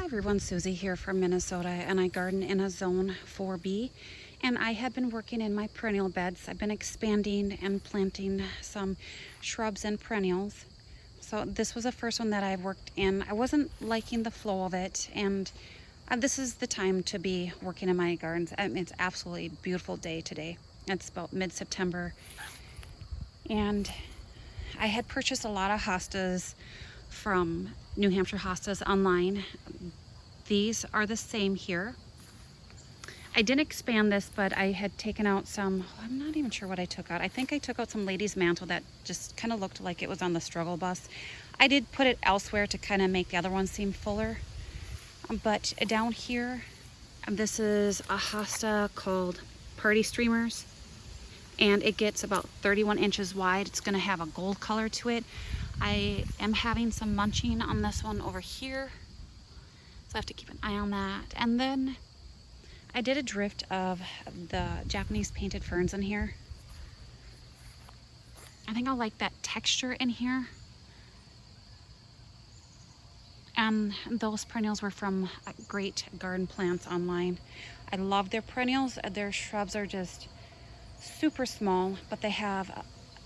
Hi everyone, Susie here from Minnesota, and I garden in a zone 4B, and I have been working in my perennial beds. I've been expanding and planting some shrubs and perennials. So this was the first one that I worked in. I wasn't liking the flow of it, and this is the time to be working in my gardens. It's absolutely beautiful day today. It's about mid-September, and I had purchased a lot of hostas from New Hampshire Hostas online. These are the same here. I didn't expand this, but I had taken out some, I'm not even sure what I took out. I think I took out some ladies' mantle that just kind of looked like it was on the struggle bus. I did put it elsewhere to kind of make the other one seem fuller. But down here, this is a hosta called Party Streamers, and it gets about 31 inches wide. It's going to have a gold color to it. I am having some munching on this one over here, so I have to keep an eye on that. And then I did a drift of the Japanese painted ferns in here. I think I like that texture in here. And those perennials were from Great Garden Plants online. I love their perennials. Their shrubs are just super small, but they have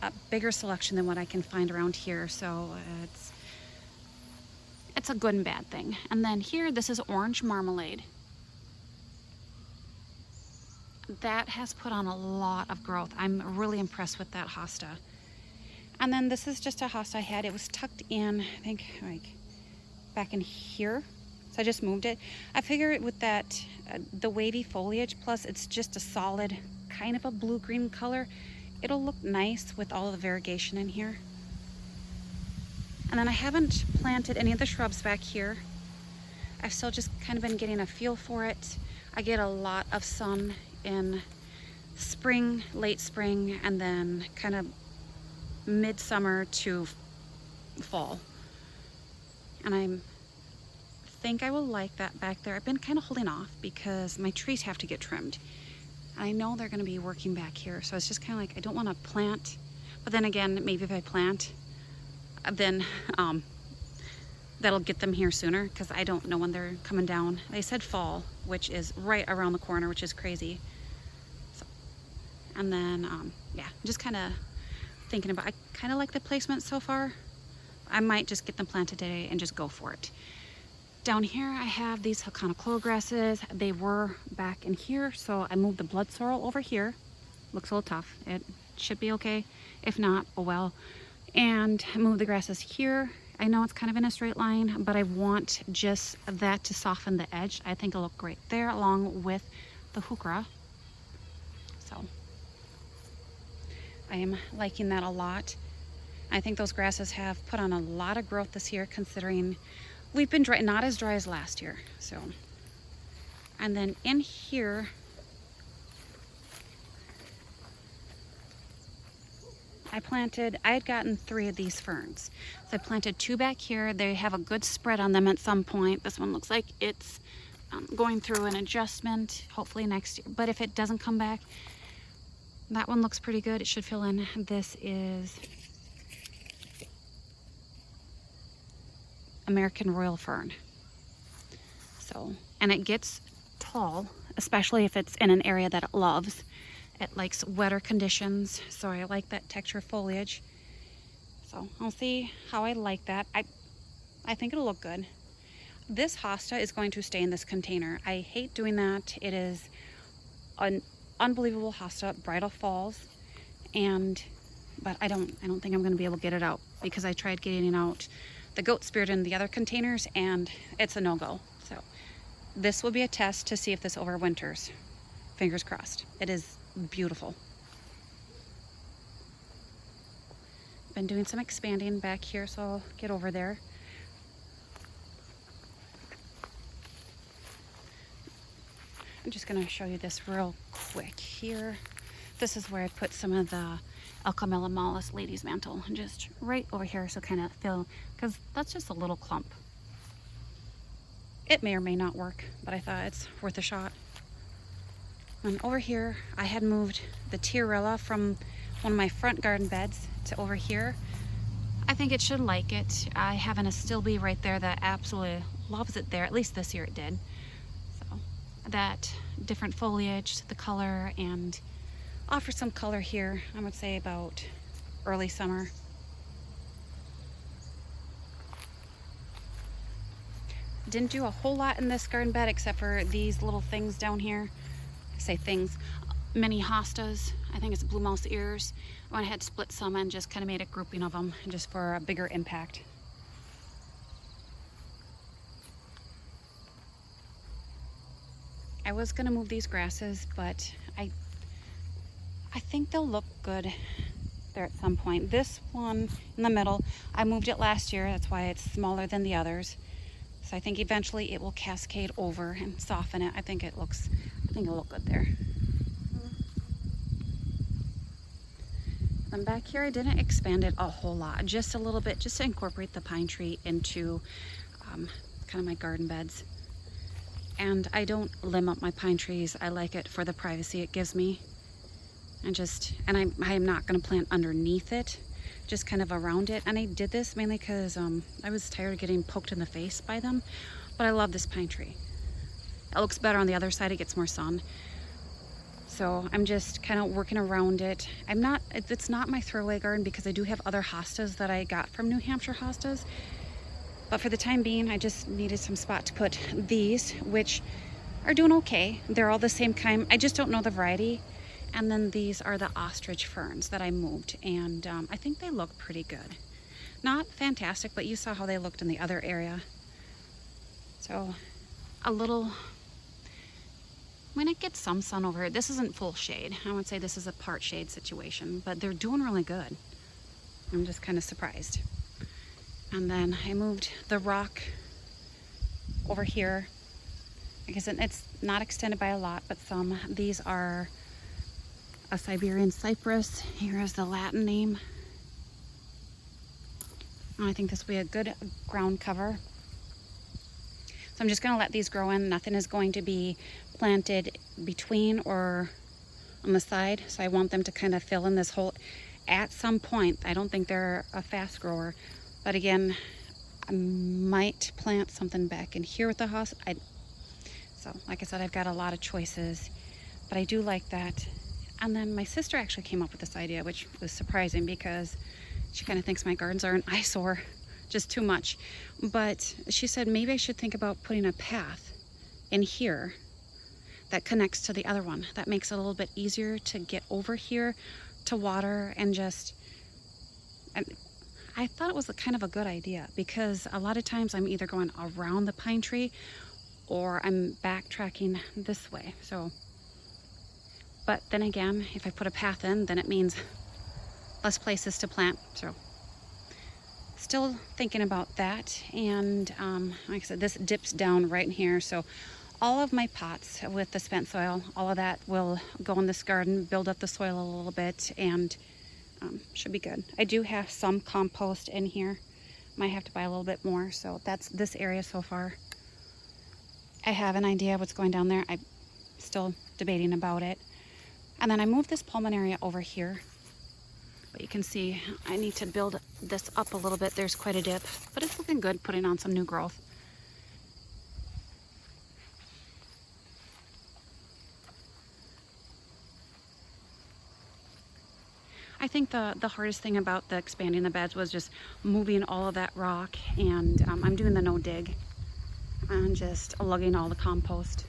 a bigger selection than what I can find around here, so it's a good and bad thing. And then here, this is orange marmalade. That has put on a lot of growth. I'm really impressed with that hosta. And then this is just a hosta I had. It was tucked in, I think, like back in here, so I just moved it. I figured with that the wavy foliage, plus it's just a solid kind of a blue-green color, it'll look nice with all of the variegation in here. And then I haven't planted any of the shrubs back here. I've still just kind of been getting a feel for it. I get a lot of sun in spring, late spring, and then kind of midsummer to fall. And I think I will like that back there. I've been kind of holding off because my trees have to get trimmed. I know they're going to be working back here, so it's just kind of like I don't want to plant, but then again, maybe if I plant, then that'll get them here sooner, because I don't know when they're coming down. They said fall, which is right around the corner, which is crazy. So, and then yeah, just kind of thinking about, I kind of like the placement so far. I might just get them planted today and just go for it. Down here I have these Hakana grasses. They were back in here, so I moved the blood sorrel over here. Looks a little tough. It should be okay. If not, oh well. And I moved the grasses here. I know it's kind of in a straight line, but I want just that to soften the edge. I think it'll look great there along with the heuchera. So I am liking that a lot. I think those grasses have put on a lot of growth this year, considering we've been dry, not as dry as last year. So, and then in here, I had gotten 3 of these ferns. So I planted 2 back here. They have a good spread on them at some point. This one looks like it's going through an adjustment, hopefully next year. But if it doesn't come back, that one looks pretty good. It should fill in. This is American Royal Fern. So, and it gets tall, especially if it's in an area that it loves. It likes wetter conditions, so I like that texture foliage. So I'll see how I like that. I think it'll look good. This hosta is going to stay in this container. I hate doing that. It is an unbelievable hosta, Bridal Falls, but I don't think I'm going to be able to get it out, because I tried getting out the goat spirit in the other containers and it's a no-go. So this will be a test to see if this overwinters. Fingers crossed. It is beautiful. Been doing some expanding back here, so I'll get over there. I'm just going to show you this real quick here. This is where I put some of the Alchemilla mollis ladies mantle, just right over here, so kind of feel, because that's just a little clump. It may or may not work, but I thought it's worth a shot. And over here, I had moved the Tiarella from one of my front garden beds to over here. I think it should like it. I have an astilbe right there that absolutely loves it there. At least this year it did. So that different foliage, the color, and offer some color here. I would say about early summer. Didn't do a whole lot in this garden bed except for these little things down here. I say things, mini hostas. I think it's blue mouse ears. I went ahead, split some, and just kind of made a grouping of them just for a bigger impact. I was gonna move these grasses, but I think they'll look good there at some point. This one in the middle, I moved it last year. That's why it's smaller than the others. So I think eventually it will cascade over and soften it. I think it'll look good there. And back here, I didn't expand it a whole lot, just a little bit, just to incorporate the pine tree into kind of my garden beds. And I don't limb up my pine trees. I like it for the privacy it gives me. And I am not going to plant underneath it, just kind of around it. And I did this mainly because I was tired of getting poked in the face by them. But I love this pine tree. It looks better on the other side. It gets more sun. So I'm just kind of working around it. It's not my throwaway garden because I do have other hostas that I got from New Hampshire hostas. But for the time being, I just needed some spot to put these, which are doing okay. They're all the same kind. I just don't know the variety. And then these are the ostrich ferns that I moved. And I think they look pretty good. Not fantastic, but you saw how they looked in the other area. So when it gets some sun over here, this isn't full shade. I would say this is a part shade situation, but they're doing really good. I'm just kind of surprised. And then I moved the rock over here. Like I said, it's not extended by a lot, but some. These are a Siberian cypress. Here is the Latin name. And I think this will be a good ground cover. So I'm just going to let these grow in. Nothing is going to be planted between or on the side. So I want them to kind of fill in this hole at some point. I don't think they're a fast grower. But again, I might plant something back in here with the house. So like I said, I've got a lot of choices, but I do like that. And then my sister actually came up with this idea, which was surprising because she kind of thinks my gardens are an eyesore, just too much. But she said maybe I should think about putting a path in here that connects to the other one. That makes it a little bit easier to get over here to water and just... I thought it was kind of a good idea because a lot of times I'm either going around the pine tree or I'm backtracking this way. So, but then again, if I put a path in, then it means less places to plant. So still thinking about that. And like I said, this dips down right in here. So all of my pots with the spent soil, all of that will go in this garden, build up the soil a little bit, and should be good. I do have some compost in here. Might have to buy a little bit more. So that's this area so far. I have an idea what's going down there. I'm still debating about it. And then I moved this pulmonaria over here. But you can see I need to build this up a little bit. There's quite a dip, but it's looking good, putting on some new growth. I think the hardest thing about the expanding the beds was just moving all of that rock, and I'm doing the no dig and just lugging all the compost.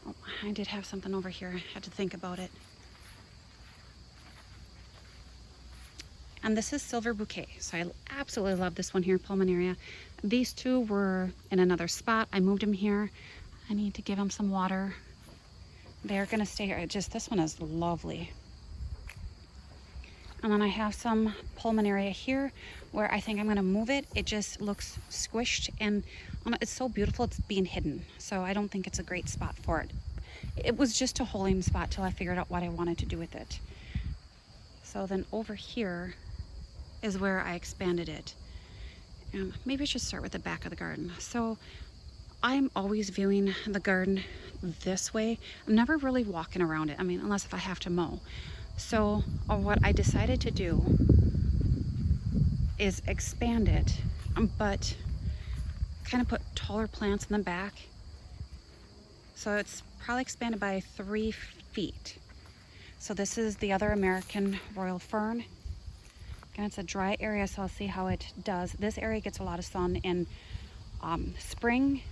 Oh, I did have something over here. I had to think about it. And this is Silver Bouquet. So I absolutely love this one here, Pulmonaria. These two were in another spot. I moved them here. I need to give them some water. They're gonna stay here. This one is lovely. And then I have some Pulmonaria here where I think I'm gonna move it. It just looks squished and it's so beautiful it's being hidden. So I don't think it's a great spot for it. It was just a holding spot till I figured out what I wanted to do with it. So then over here is where I expanded it. And maybe I should start with the back of the garden. So I'm always viewing the garden this way. I'm never really walking around it. I mean, unless if I have to mow. So what I decided to do is expand it but kind of put taller plants in the back. So it's probably expanded by 3 feet. So this is the other American royal fern. Again, it's a dry area, so I'll see how it does. This area gets a lot of sun in spring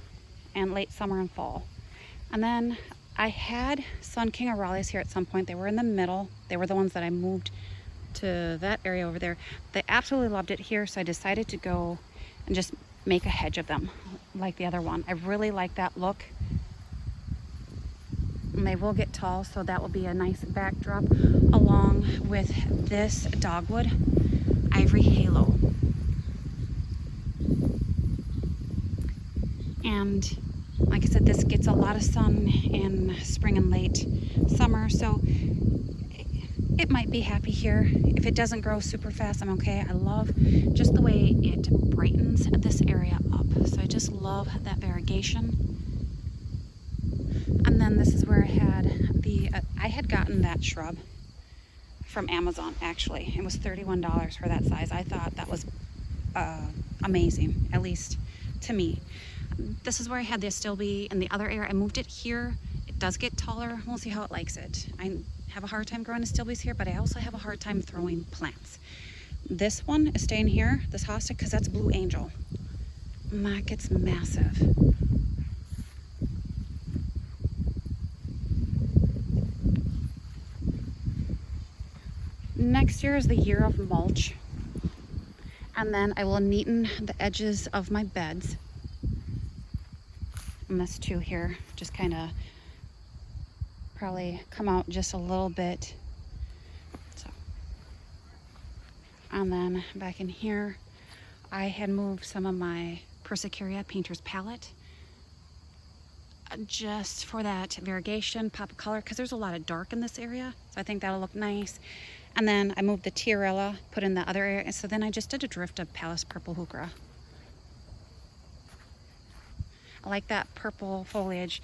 and late summer and fall. And then I had Sun King Aralias here at some point. They were in the middle. They were the ones that I moved to that area over there. They absolutely loved it here, so I decided to go and just make a hedge of them like the other one. I really like that look. And they will get tall, so that will be a nice backdrop along with this dogwood ivory halo. And like I said, this gets a lot of sun in spring and late summer, so it might be happy here. If it doesn't grow super fast, I'm okay. I love just the way it brightens this area up. So I just love that variegation. And then this is where I had I had gotten that shrub from Amazon, actually. It was $31 for that size. I thought that was amazing, at least to me. This is where I had the astilbe in the other area. I moved it here. It does get taller. We'll see how it likes it. I have a hard time growing astilbes here, but I also have a hard time throwing plants. This one is staying here, this hosta, because that's Blue Angel. And that gets massive. Next year is the year of mulch, and then I will neaten the edges of my beds. And this too here, just kind of probably come out just a little bit. So, and then back in here, I had moved some of my Persicaria painter's palette just for that variegation, pop of color, because there's a lot of dark in this area, so I think that'll look nice. And then I moved the Tiarella, put in the other area, so then I just did a drift of Palace Purple Heuchera. I like that purple foliage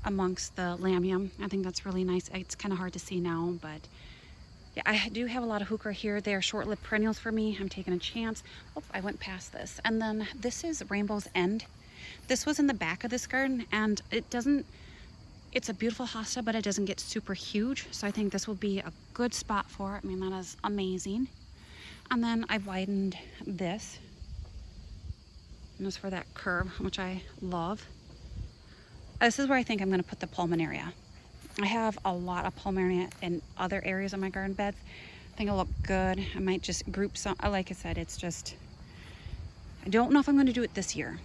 amongst the lamium. I think that's really nice. It's kind of hard to see now, but yeah, I do have a lot of heuchera here. They are short-lived perennials for me. I'm taking a chance. Oh, I went past this. And then this is Rainbow's End. This was in the back of this garden, and it's a beautiful hosta, but it doesn't get super huge. So I think this will be a good spot for it. I mean, that is amazing. And then I widened this. And this for that curve, which I love. This is where I think I'm going to put the pulmonaria. I have a lot of pulmonaria in other areas of my garden beds. I think it'll look good. I might just group some. Like I said, it's just, I don't know if I'm going to do it this year.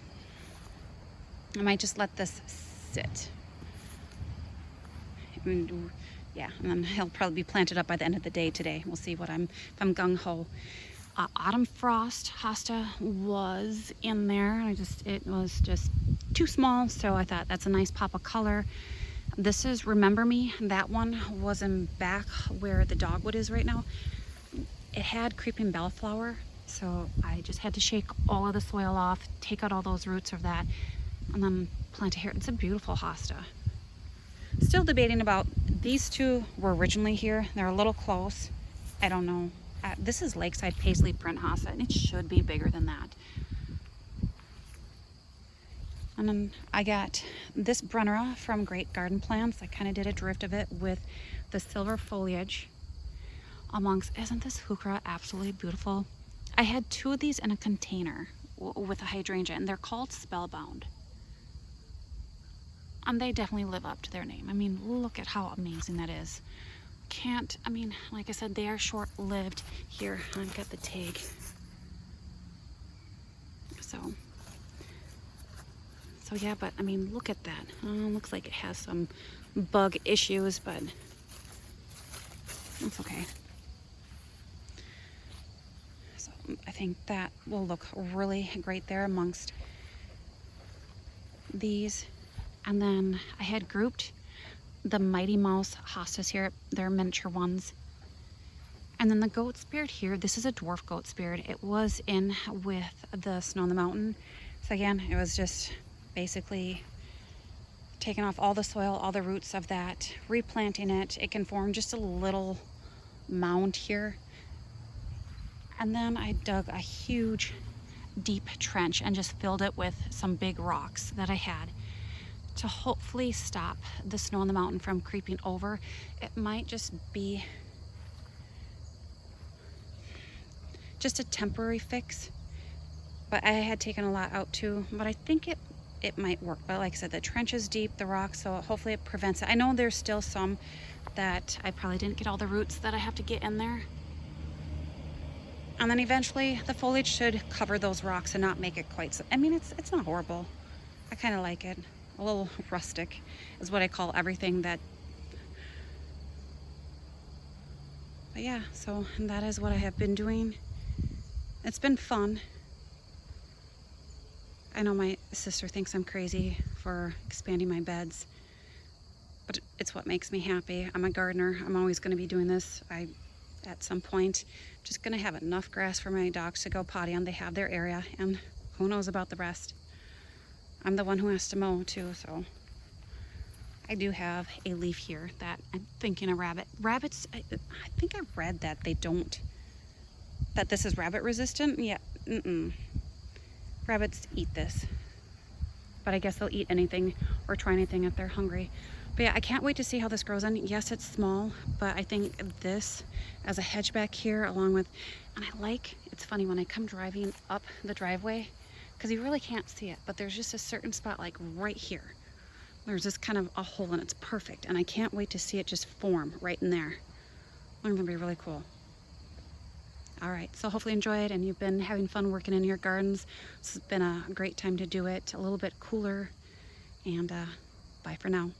I might just let this sit. Yeah, and then he'll probably be planted up by the end of the day today. We'll see if I'm gung-ho. Autumn Frost hosta was in there. It was just too small, so I thought that's a nice pop of color. This is Remember Me. That one was in back where the dogwood is right now. It had creeping bellflower, so I just had to shake all of the soil off, take out all those roots of that, and then plant it here. It's a beautiful hosta. Still debating about, these two were originally here. They're a little close. I don't know. This is Lakeside Paisley Print hosta, and it should be bigger than that. And then I got this Brunnera from Great Garden Plants. I kind of did a drift of it with the silver foliage amongst, isn't this heuchera absolutely beautiful? I had 2 of these in a container with a hydrangea, and they're called Spellbound. And they definitely live up to their name. I mean, look at how amazing that is. I mean, like I said, they are short-lived. Here, I've got the tag. So yeah, but I mean, look at that. Looks like it has some bug issues, but that's okay. So I think that will look really great there amongst these. And then I had grouped the Mighty Mouse hostas here. They're miniature ones. And then the goat spirit here, this is a dwarf goat spirit. It was in with the Snow on the Mountain. So again, it was just basically taking off all the soil, all the roots of that, replanting it. It can form just a little mound here. And then I dug a huge deep trench and just filled it with some big rocks that I had to hopefully stop the snow on the mountain from creeping over. It might just be just a temporary fix, but I had taken a lot out too, but I think it might work. But like I said, the trench is deep, the rocks, so hopefully it prevents it. I know there's still some that I probably didn't get all the roots that I have to get in there. And then eventually the foliage should cover those rocks and not make it quite so, I mean, it's not horrible. I kind of like it. A little rustic is what I call everything that. But yeah, so that is what I have been doing. It's been fun. I know my sister thinks I'm crazy for expanding my beds, but it's what makes me happy. I'm a gardener. I'm always going to be doing this. At some point, just going to have enough grass for my dogs to go potty on. They have their area, and who knows about the rest. I'm the one who has to mow too, so. I do have a leaf here that I'm thinking a rabbit. Rabbits, I think I read that they don't, that this is rabbit resistant. Yeah, rabbits eat this. But I guess they'll eat anything or try anything if they're hungry. But yeah, I can't wait to see how this grows in. Yes, it's small, but I think this as a hedge back here along with, and I like, it's funny when I come driving up the driveway, because you really can't see it, but there's just a certain spot like right here. There's this kind of a hole and it's perfect. And I can't wait to see it just form right in there. It's gonna be really cool. All right, so hopefully you enjoy it and you've been having fun working in your gardens. This has been a great time to do it, a little bit cooler, and bye for now.